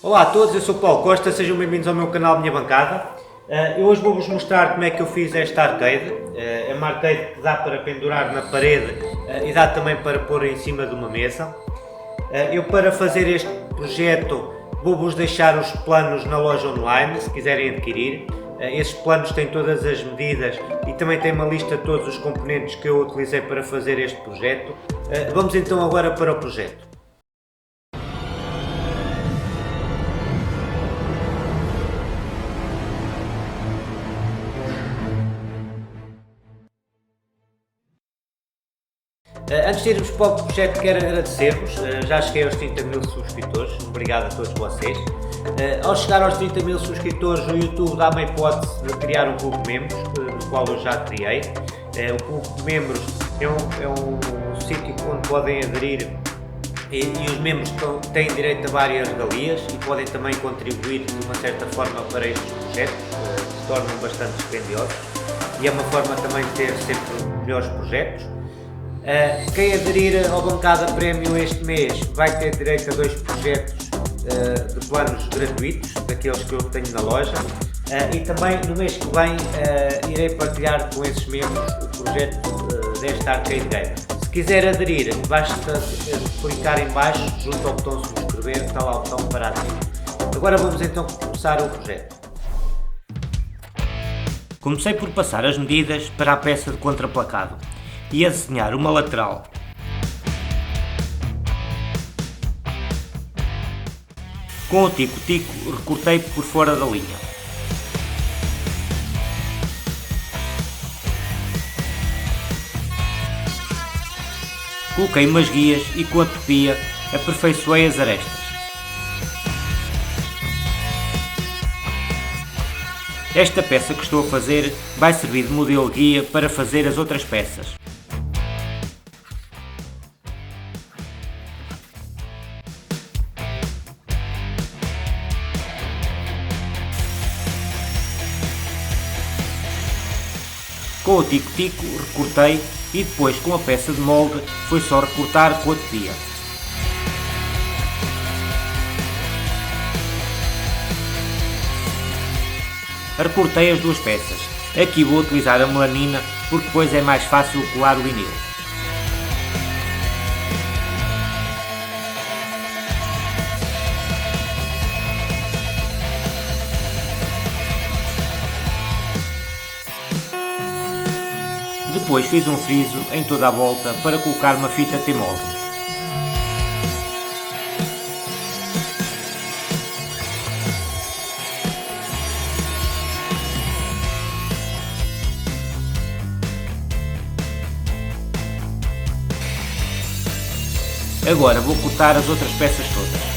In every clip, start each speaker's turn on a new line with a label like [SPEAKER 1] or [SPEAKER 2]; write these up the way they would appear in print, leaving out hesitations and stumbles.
[SPEAKER 1] Olá a todos, eu sou o Paulo Costa, sejam bem-vindos ao meu canal Minha Bancada. Eu hoje vou-vos mostrar como é que eu fiz esta arcade. É uma arcade que dá para pendurar na parede e dá também para pôr em cima de uma mesa. Eu, para fazer este projeto, vou-vos deixar os planos na loja online, se quiserem adquirir. Esses planos têm todas as medidas e também tem uma lista de todos os componentes que eu utilizei para fazer este projeto. Vamos então agora para o projeto. Antes de irmos para o projeto, quero agradecer-vos. Já cheguei aos 30 mil subscritores, obrigado a todos vocês. Ao chegar aos 30 mil subscritores, o YouTube dá-me a hipótese de criar um clube de membros, do qual eu já criei. O clube de membros é um sítio onde podem aderir e os membros têm direito a várias regalias e podem também contribuir de uma certa forma para estes projetos, que se tornam bastante dispendiosos, e é uma forma também de ter sempre melhores projetos. Quem aderir ao Bancada Prémio este mês vai ter direito a 2 projetos de planos gratuitos, daqueles que eu tenho na loja, e também no mês que vem irei partilhar com esses membros o projeto desta Arcade Game. Se quiser aderir, basta clicar em baixo, junto ao botão subscrever, está lá o botão para aderir. Agora vamos então começar o projeto. Comecei por passar as medidas para a peça de contraplacado e a desenhar uma lateral. Com o tico-tico recortei por fora da linha. Coloquei umas guias e com a topia aperfeiçoei as arestas. Esta peça que estou a fazer vai servir de modelo guia para fazer as outras peças. Com o tico-tico recortei e depois com a peça de molde foi só recortar com a topia. Recortei as duas peças. Aqui vou utilizar a melanina porque depois é mais fácil colar o vinil. Depois fiz um friso em toda a volta para colocar uma fita T-molde. Agora vou cortar as outras peças todas.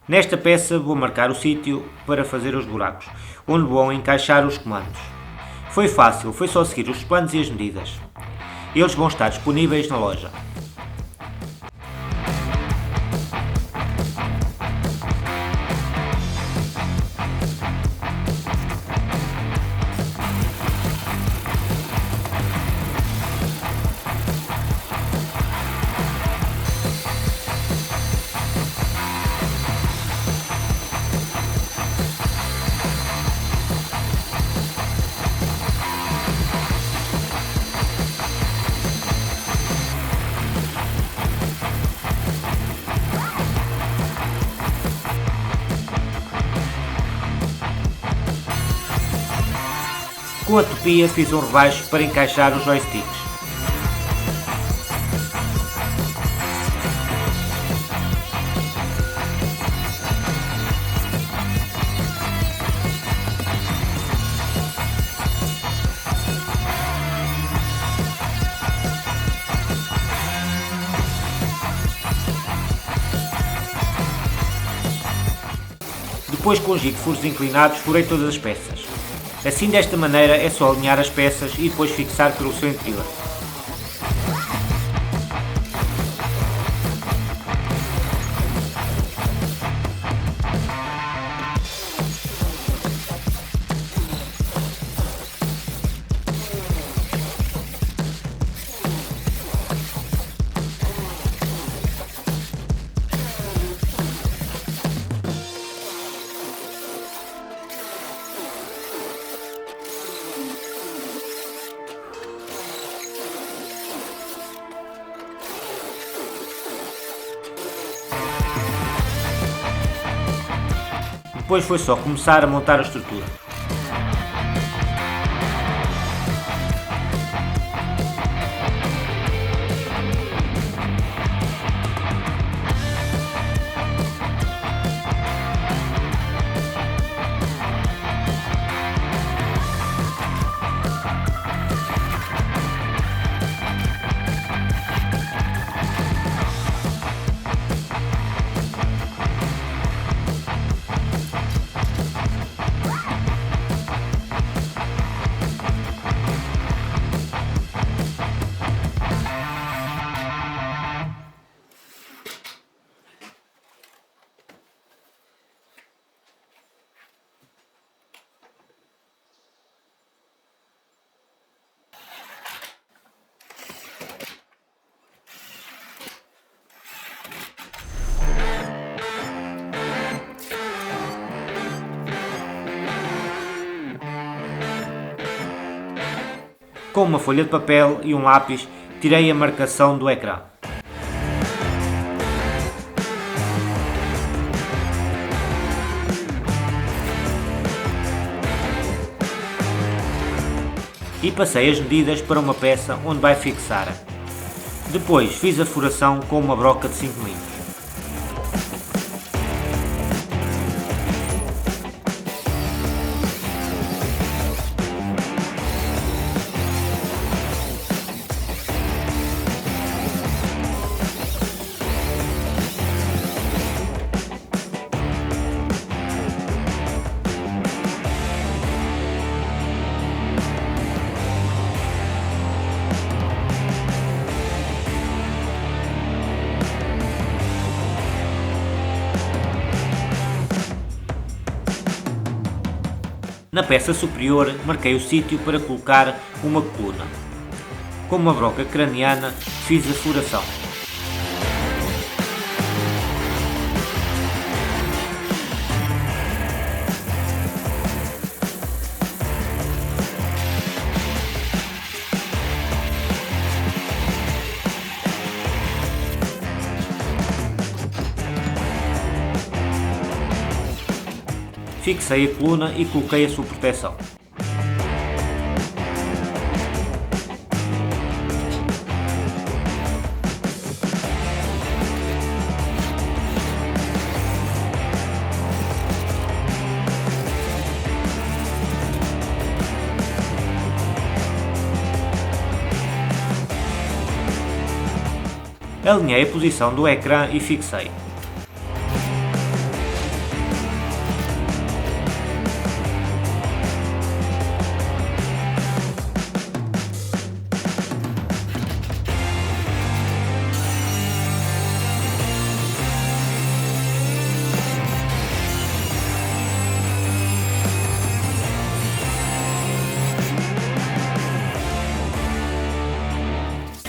[SPEAKER 1] Nesta peça vou marcar o sítio para fazer os buracos, onde vou encaixar os comandos. Foi fácil, foi só seguir os planos e as medidas. Eles vão estar disponíveis na loja. Com a topia fiz um rebaixo para encaixar os joysticks. Depois, com gigo de furos inclinados, furei todas as peças. Assim, desta maneira, é só alinhar as peças e depois fixar pelo seu interior. Depois foi só começar a montar a estrutura. Com uma folha de papel e um lápis, tirei a marcação do ecrã. E passei as medidas para uma peça onde vai fixar. Depois fiz a furação com uma broca de 5 mm. Na peça superior, marquei o sítio para colocar uma coluna. Com uma broca craniana, fiz a furação. Fixei a coluna e coloquei a sua proteção. Alinhei a posição do ecrã e fixei.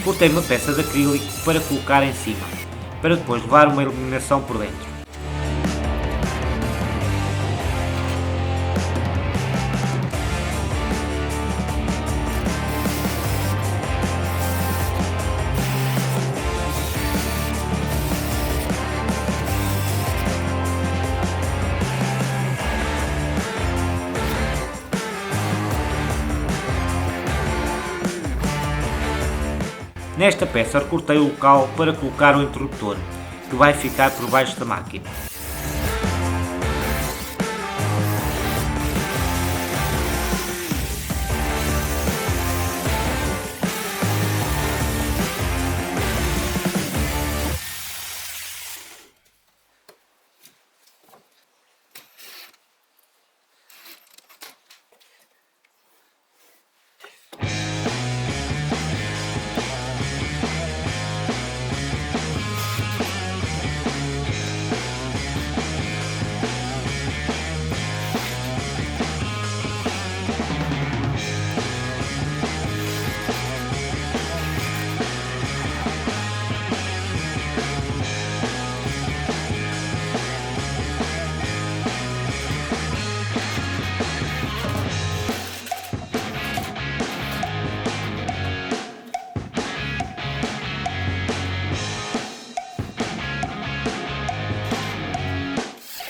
[SPEAKER 1] Cortei uma peça de acrílico para colocar em cima, para depois levar uma iluminação por dentro. Nesta peça recortei o local para colocar o interruptor, que vai ficar por baixo da máquina.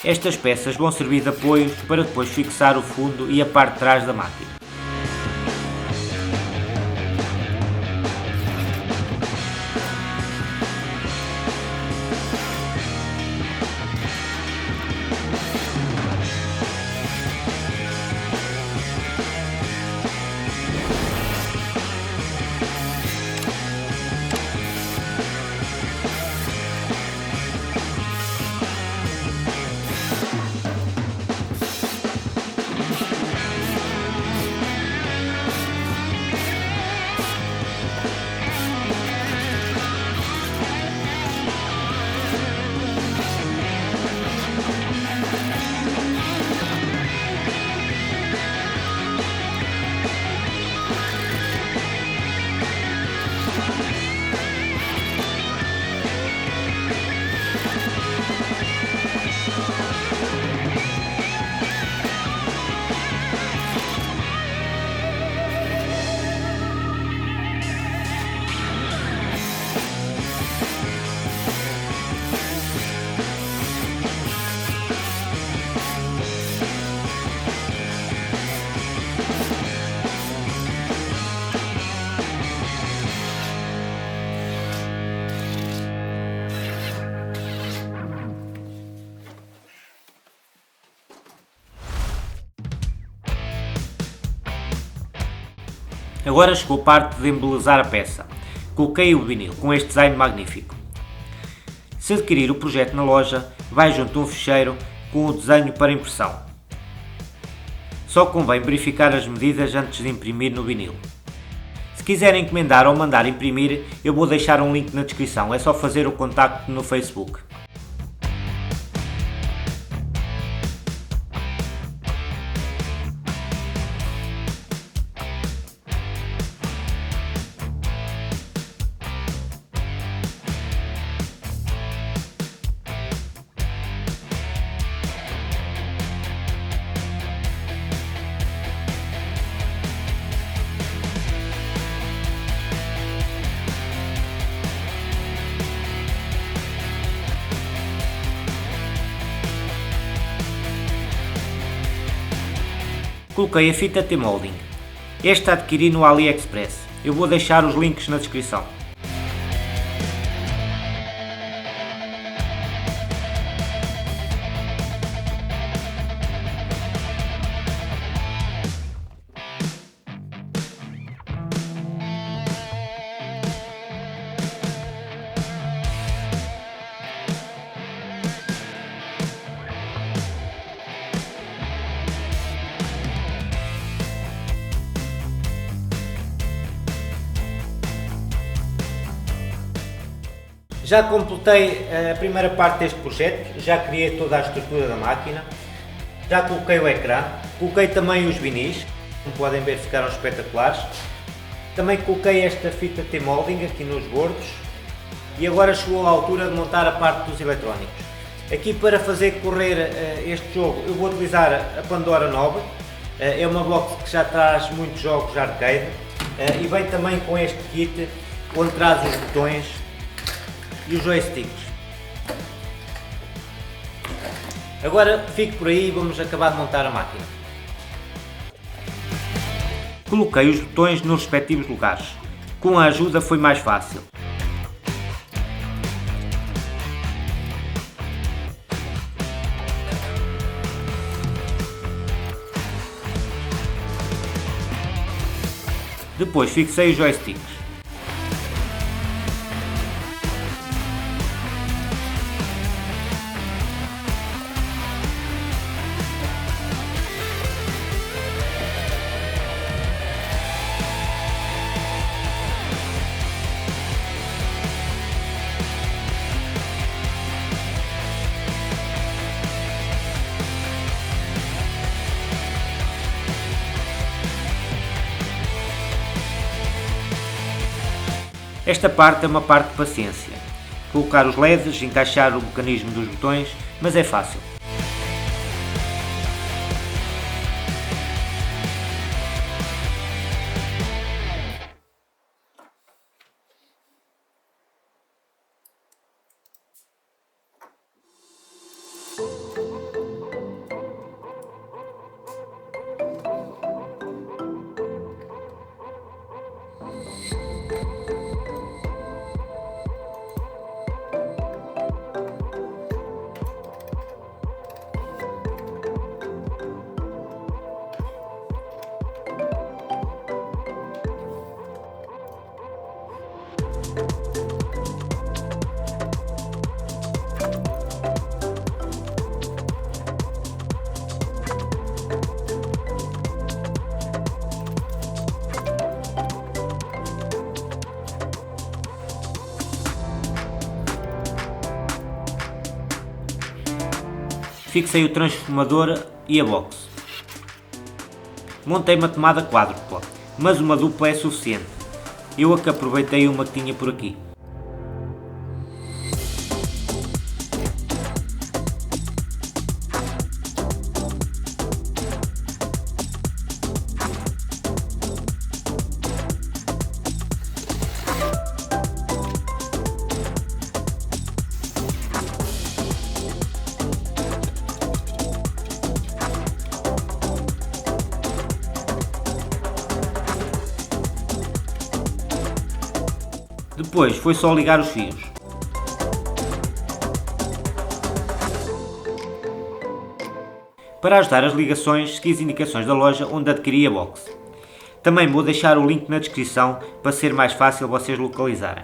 [SPEAKER 1] Estas peças vão servir de apoios para depois fixar o fundo e a parte de trás da máquina. Agora chegou a parte de embelezar a peça. Coloquei o vinil com este design magnífico. Se adquirir o projeto na loja, vai junto a um ficheiro com o desenho para impressão. Só convém verificar as medidas antes de imprimir no vinil. Se quiserem encomendar ou mandar imprimir, eu vou deixar um link na descrição, é só fazer o contacto no Facebook. Coloquei a fita T-Molding. Esta adquiri no AliExpress. Eu vou deixar os links na descrição. Já completei a primeira parte deste projeto, já criei toda a estrutura da máquina, já coloquei o ecrã, coloquei também os vinis, como podem ver ficaram espetaculares. Também coloquei esta fita T-Molding aqui nos bordos e agora chegou a altura de montar a parte dos eletrónicos. Aqui para fazer correr este jogo eu vou utilizar a Pandora 9, é uma box que já traz muitos jogos arcade e vem também com este kit onde traz os botões e os joysticks. Agora fico por aí e vamos acabar de montar a máquina. Coloquei os botões nos respectivos lugares. Com a ajuda foi mais fácil. Depois fixei os joysticks. Esta parte é uma parte de paciência. Colocar os LEDs, encaixar o mecanismo dos botões, mas é fácil. Fixei o transformador e a box. Montei uma tomada quádrupla, mas uma dupla é suficiente. Eu a que aproveitei uma que tinha por aqui. Depois foi só ligar os fios. Para ajudar as ligações, segui as indicações da loja onde adquiri a box. Também vou deixar o link na descrição para ser mais fácil vocês localizarem.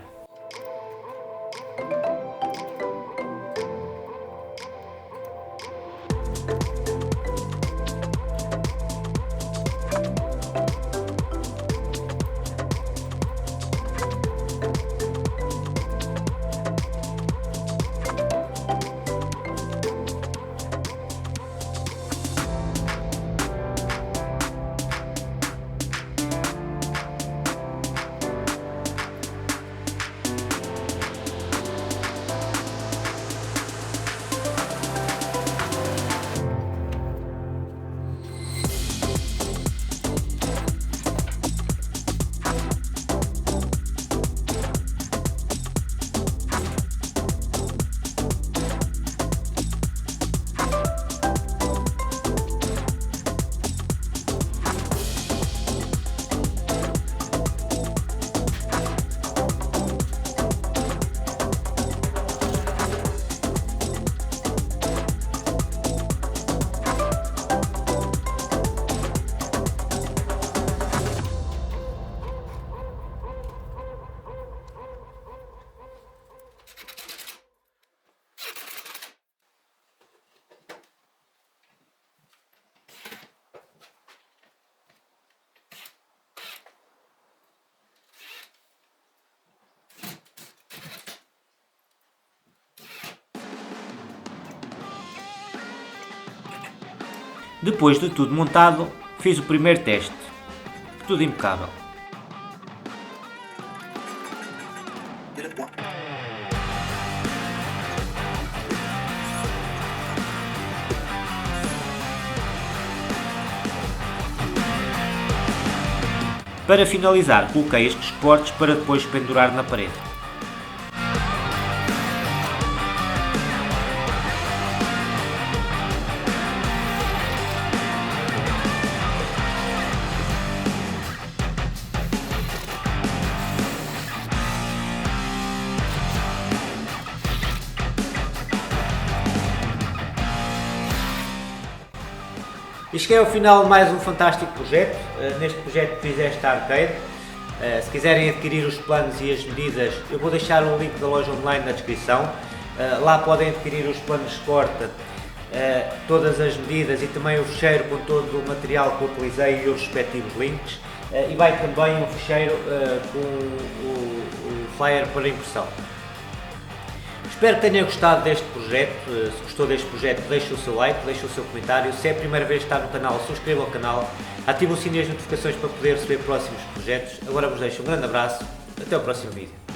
[SPEAKER 1] Depois de tudo montado, fiz o primeiro teste. Tudo impecável. Para finalizar, coloquei estes suportes para depois pendurar na parede. E cheguei ao final de mais um fantástico projeto. Neste projeto fiz esta arcade. Se quiserem adquirir os planos e as medidas, eu vou deixar o link da loja online na descrição. Lá podem adquirir os planos de corte, todas as medidas e também o fecheiro com todo o material que eu utilizei e os respectivos links. E vai também um fecheiro com o flyer para impressão. Espero que tenha gostado deste projeto. Se gostou deste projeto, deixe o seu like, deixe o seu comentário. Se é a primeira vez que está no canal, subscreva o canal, ative o sininho das notificações para poder receber próximos projetos. Agora vos deixo um grande abraço, até o próximo vídeo.